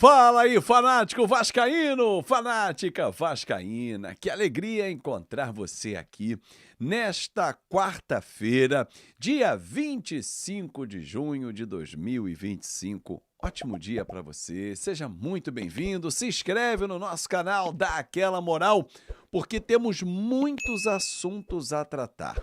Fala aí, fanático vascaíno, fanática vascaína. Que alegria encontrar você aqui nesta quarta-feira, dia 25 de junho de 2025. Ótimo dia para você, seja muito bem-vindo, se inscreve no nosso canal, dá aquela moral, porque temos muitos assuntos a tratar.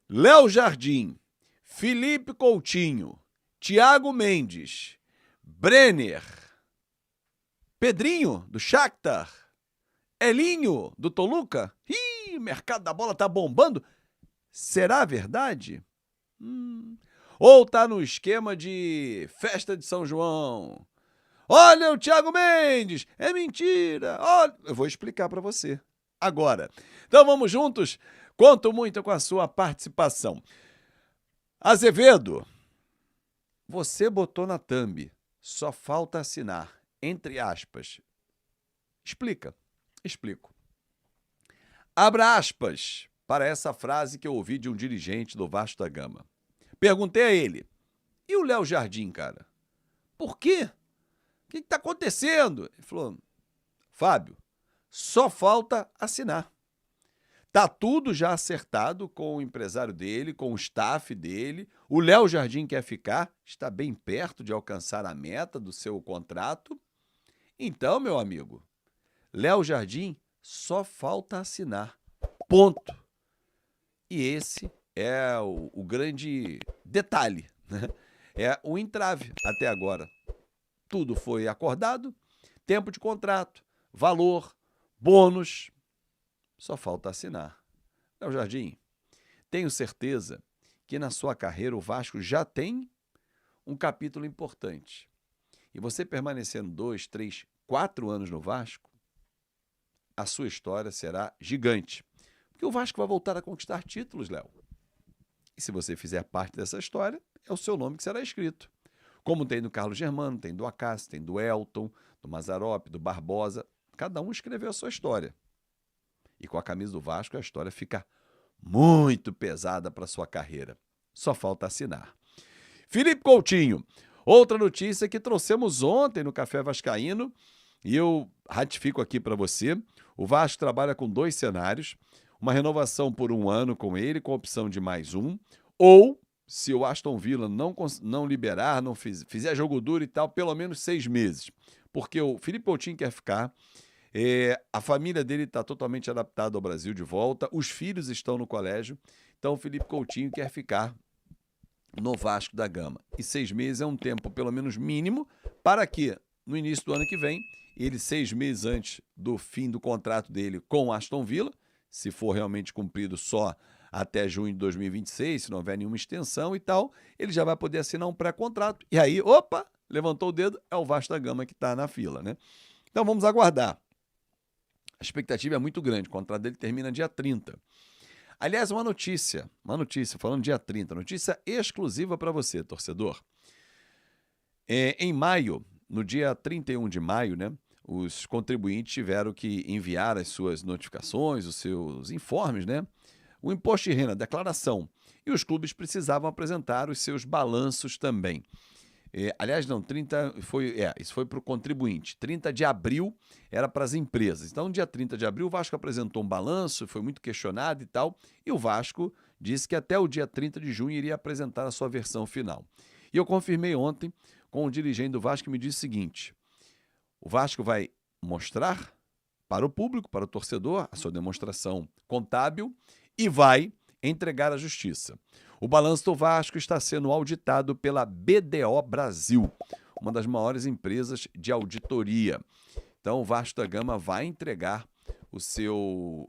Léo Jardim, Felipe Coutinho, Thiago Mendes, Brenner, Pedrinho, do Shakhtar, Elinho, do Toluca. Ih, o mercado da bola tá bombando. Será verdade? Ou tá no esquema de festa de São João? Olha o Thiago Mendes, é mentira. Olha, eu vou explicar para você agora. Então vamos juntos? Conto muito com a sua participação. Azevedo, você botou na thumb, só falta assinar, entre aspas. Explico. Abra aspas para essa frase que eu ouvi de um dirigente do Vasco da Gama. Perguntei a ele, e o Léo Jardim, cara? Por quê? O que está acontecendo? Ele falou, Fábio, só falta assinar. Tá tudo já acertado com o empresário dele, com o staff dele. O Léo Jardim quer ficar, está bem perto de alcançar a meta do seu contrato. Então, meu amigo, Léo Jardim só falta assinar. Ponto. E esse é o grande detalhe, né? É o entrave até agora. Tudo foi acordado, tempo de contrato, valor, bônus. Só falta assinar. Léo Jardim, tenho certeza que na sua carreira o Vasco já tem um capítulo importante. E você permanecendo 2, 3, 4 anos no Vasco, a sua história será gigante. Porque o Vasco vai voltar a conquistar títulos, Léo. E se você fizer parte dessa história, é o seu nome que será escrito. Como tem do Carlos Germano, tem do Acácio, tem do Elton, do Mazzaropi, do Barbosa. Cada um escreveu a sua história. E com a camisa do Vasco, a história fica muito pesada para sua carreira. Só falta assinar. Felipe Coutinho, outra notícia que trouxemos ontem no Café Vascaíno, e eu ratifico aqui para você, o Vasco trabalha com 2 cenários, uma renovação por 1 ano com ele, com opção de mais 1, ou, se o Aston Villa não liberar, não fizer jogo duro e tal, pelo menos 6 meses. Porque o Felipe Coutinho quer ficar, a família dele está totalmente adaptada ao Brasil de volta, os filhos estão no colégio, então o Felipe Coutinho quer ficar no Vasco da Gama. E 6 meses é um tempo, pelo menos mínimo, para que, no início do ano que vem, ele 6 meses antes do fim do contrato dele com o Aston Villa, se for realmente cumprido só até junho de 2026, se não houver nenhuma extensão e tal, ele já vai poder assinar um pré-contrato. E aí, opa, levantou o dedo, é o Vasco da Gama que está na fila, né? Então vamos aguardar. A expectativa é muito grande, o contrato dele termina dia 30. Aliás, uma notícia, falando dia 30, notícia exclusiva para você, torcedor. Em maio, no dia 31 de maio, né, os contribuintes tiveram que enviar as suas notificações, os seus informes, né, o imposto de renda, a declaração. E os clubes precisavam apresentar os seus balanços também. Aliás, não, 30 foi, isso foi para o contribuinte. 30 de abril era para as empresas. Então, no dia 30 de abril, o Vasco apresentou um balanço, foi muito questionado e tal, e o Vasco disse que até o dia 30 de junho iria apresentar a sua versão final. E eu confirmei ontem com o dirigente do Vasco que me disse o seguinte: o Vasco vai mostrar para o público, para o torcedor, a sua demonstração contábil e vai entregar à justiça. O balanço do Vasco está sendo auditado pela BDO Brasil, uma das maiores empresas de auditoria. Então, o Vasco da Gama vai entregar o seu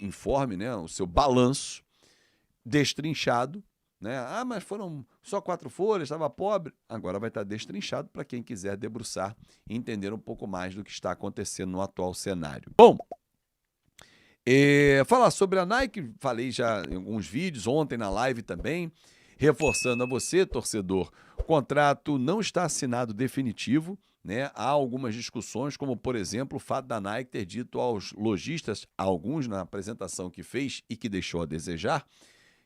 informe, né, o seu balanço destrinchado, né? Ah, mas foram só 4 folhas, estava pobre. Agora vai estar destrinchado para quem quiser debruçar e entender um pouco mais do que está acontecendo no atual cenário. Bom, falar sobre a Nike, falei já em alguns vídeos, ontem na live também, reforçando a você, torcedor, o contrato não está assinado definitivo, né? Há algumas discussões, como por exemplo o fato da Nike ter dito aos lojistas, alguns na apresentação que fez e que deixou a desejar,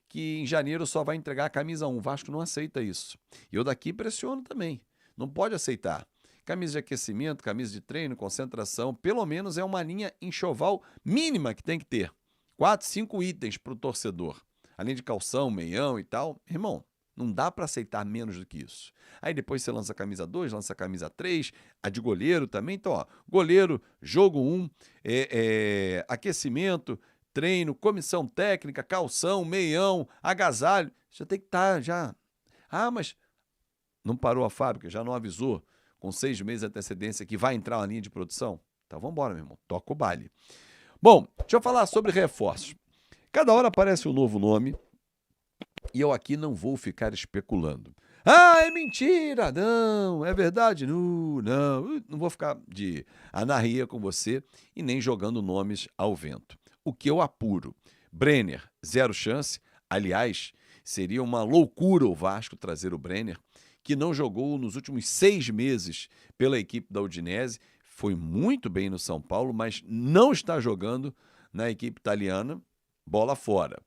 que em janeiro só vai entregar a camisa 1. O Vasco não aceita isso. E eu daqui pressiono também. Não pode aceitar. camisa de aquecimento, camisa de treino, concentração, pelo menos é uma linha enxoval mínima que tem que ter. 4, 5 itens para o torcedor. Além de calção, meião e tal. Irmão, não dá para aceitar menos do que isso. Aí depois você lança a camisa 2, lança a camisa 3, a de goleiro também. Então, ó, goleiro, jogo 1, aquecimento, treino, comissão técnica, calção, meião, agasalho. Já tem que estar, já. Ah, mas não parou a fábrica, já não avisou com 6 meses de antecedência que vai entrar uma linha de produção? Então vamos embora, meu irmão. Toca o baile. Bom, deixa eu falar sobre reforços. Cada hora aparece um novo nome e eu aqui não vou ficar especulando. Ah, é mentira! Não, é verdade? Não vou ficar de anarria com você e nem jogando nomes ao vento. O que eu apuro? Brenner, 0 chance. Aliás, seria uma loucura o Vasco trazer o Brenner, que não jogou nos últimos 6 meses pela equipe da Udinese. Foi muito bem no São Paulo, mas não está jogando na equipe italiana. Bola fora.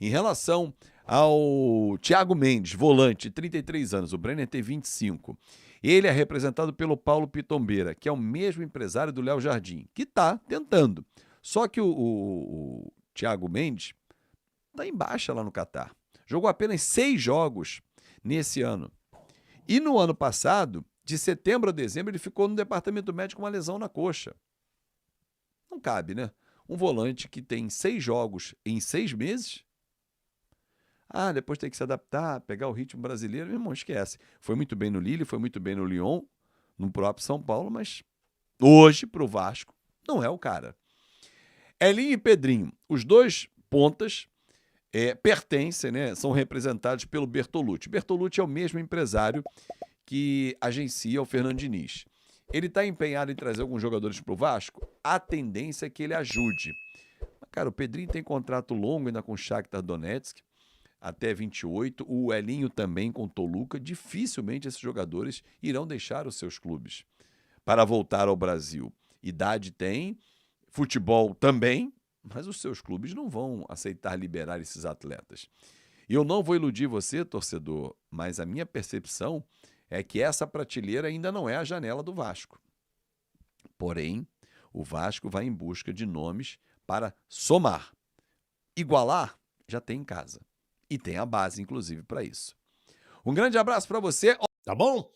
Em relação ao Thiago Mendes, volante, 33 anos, o Brenner tem 25. Ele é representado pelo Paulo Pitombeira, que é o mesmo empresário do Léo Jardim, que está tentando. Só que o Thiago Mendes está em baixa lá no Catar. Jogou apenas 6 jogos nesse ano. E no ano passado, de setembro a dezembro, ele ficou no departamento médico com uma lesão na coxa. Não cabe, né? Um volante que tem 6 jogos em 6 meses. Ah, depois tem que se adaptar, pegar o ritmo brasileiro. Meu irmão, esquece. Foi muito bem no Lille, foi muito bem no Lyon, no próprio São Paulo, mas hoje, pro Vasco, não é o cara. Elinho e Pedrinho, os dois pontas, pertencem, né? São representados pelo Bertolucci. Bertolucci é o mesmo empresário que agencia o Fernando Diniz. Ele está empenhado em trazer alguns jogadores para o Vasco? A tendência é que ele ajude. Cara, o Pedrinho tem contrato longo ainda com o Shakhtar Donetsk, até 28. O Elinho também com o Toluca. Dificilmente esses jogadores irão deixar os seus clubes para voltar ao Brasil. Idade tem, futebol também, mas os seus clubes não vão aceitar liberar esses atletas. E eu não vou iludir você, torcedor, mas a minha percepção é que essa prateleira ainda não é a janela do Vasco. Porém, o Vasco vai em busca de nomes para somar. Igualar, já tem em casa. E tem a base, inclusive, para isso. Um grande abraço para você. Tá bom?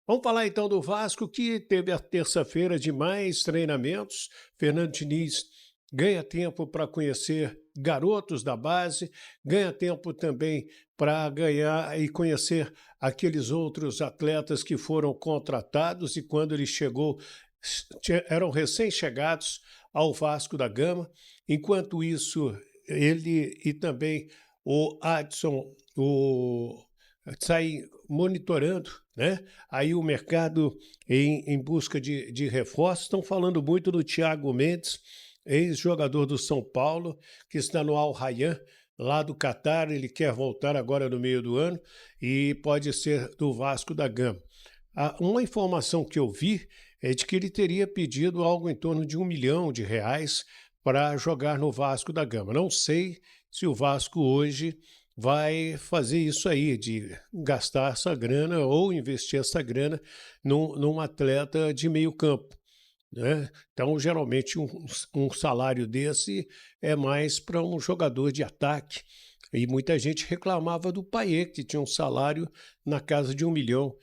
Vamos falar então do Vasco, que teve a terça-feira de mais treinamentos. Fernando Diniz ganha tempo para conhecer garotos da base, ganha tempo também para ganhar e conhecer aqueles outros atletas que foram contratados e quando ele chegou eram recém-chegados ao Vasco da Gama. Enquanto isso, ele e também o Adson, sai monitorando, né? Aí o mercado em busca de reforços. Estão falando muito do Thiago Mendes, ex-jogador do São Paulo, que está no Al Rayyan, lá do Catar. Ele quer voltar agora no meio do ano e pode ser do Vasco da Gama. Uma informação que eu vi é de que ele teria pedido algo em torno de R$ 1 milhão para jogar no Vasco da Gama. Não sei se o Vasco hoje vai fazer isso aí, de gastar essa grana ou investir essa grana num atleta de meio campo, né? Então, geralmente, um salário desse é mais para um jogador de ataque. E muita gente reclamava do Payet, que tinha um salário na casa de R$ 1,5 milhão.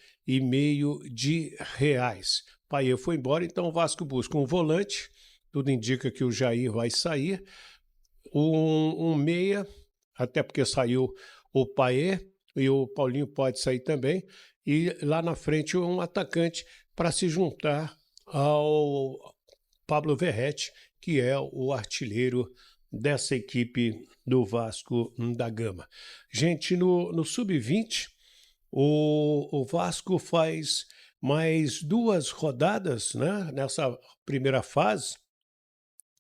Payet foi embora, então o Vasco busca um volante, tudo indica que o Jair vai sair, um meia, até porque saiu o Payet e o Paulinho pode sair também, e lá na frente um atacante para se juntar ao Pablo Verrete, que é o artilheiro dessa equipe do Vasco da Gama. Gente, no Sub-20, o Vasco faz mais 2 rodadas, né, nessa primeira fase.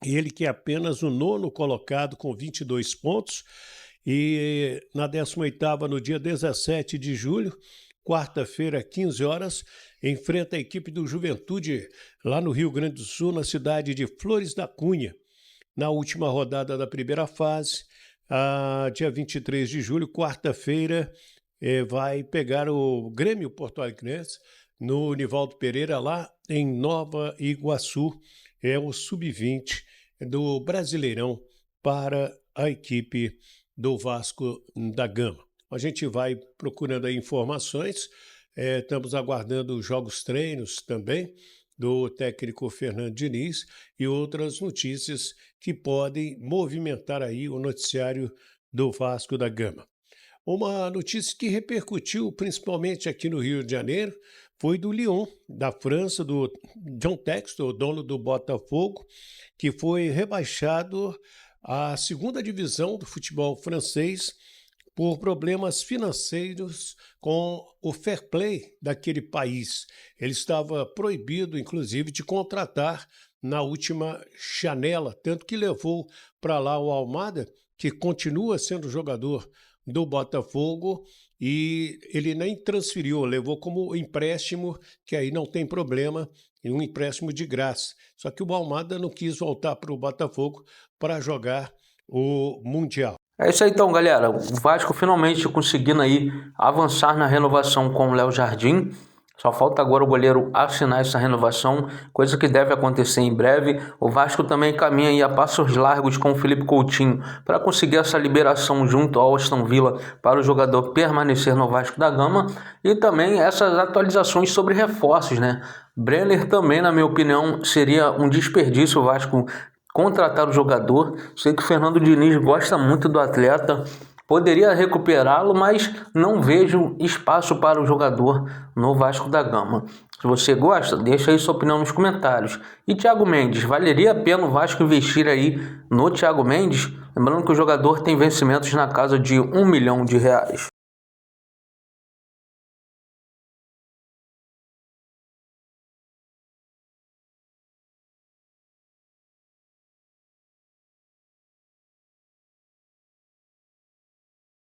Ele que é apenas o 9º colocado com 22 pontos. E na 18ª, no dia 17 de julho, quarta-feira, 15 horas, enfrenta a equipe do Juventude lá no Rio Grande do Sul, na cidade de Flores da Cunha. Na última rodada da primeira fase, dia 23 de julho, quarta-feira, vai pegar o Grêmio Porto Alegrense no Nivaldo Pereira, lá em Nova Iguaçu. É o sub-20 do Brasileirão para a equipe do Vasco da Gama. A gente vai procurando aí informações, estamos aguardando os jogos treinos também do técnico Fernando Diniz e outras notícias que podem movimentar aí o noticiário do Vasco da Gama. Uma notícia que repercutiu principalmente aqui no Rio de Janeiro foi do Lyon, da França, do John Textor, dono do Botafogo, que foi rebaixado à segunda divisão do futebol francês por problemas financeiros com o fair play daquele país. Ele estava proibido, inclusive, de contratar na última janela, tanto que levou para lá o Almada, que continua sendo jogador do Botafogo, e ele nem transferiu, levou como empréstimo, que aí não tem problema, um empréstimo de graça. Só que o Almada não quis voltar para o Botafogo para jogar o Mundial. É isso aí então, galera. O Vasco finalmente conseguindo aí avançar na renovação com o Léo Jardim. Só falta agora o goleiro assinar essa renovação, coisa que deve acontecer em breve. O Vasco também caminha aí a passos largos com o Felipe Coutinho para conseguir essa liberação junto ao Aston Villa para o jogador permanecer no Vasco da Gama. E também essas atualizações sobre reforços, né? Brenner também, na minha opinião, seria um desperdício o Vasco contratar o jogador. Sei que o Fernando Diniz gosta muito do atleta, poderia recuperá-lo, mas não vejo espaço para o jogador no Vasco da Gama. Se você gosta, deixa aí sua opinião nos comentários. E Thiago Mendes, valeria a pena o Vasco investir aí no Thiago Mendes? Lembrando que o jogador tem vencimentos na casa de R$1 milhão.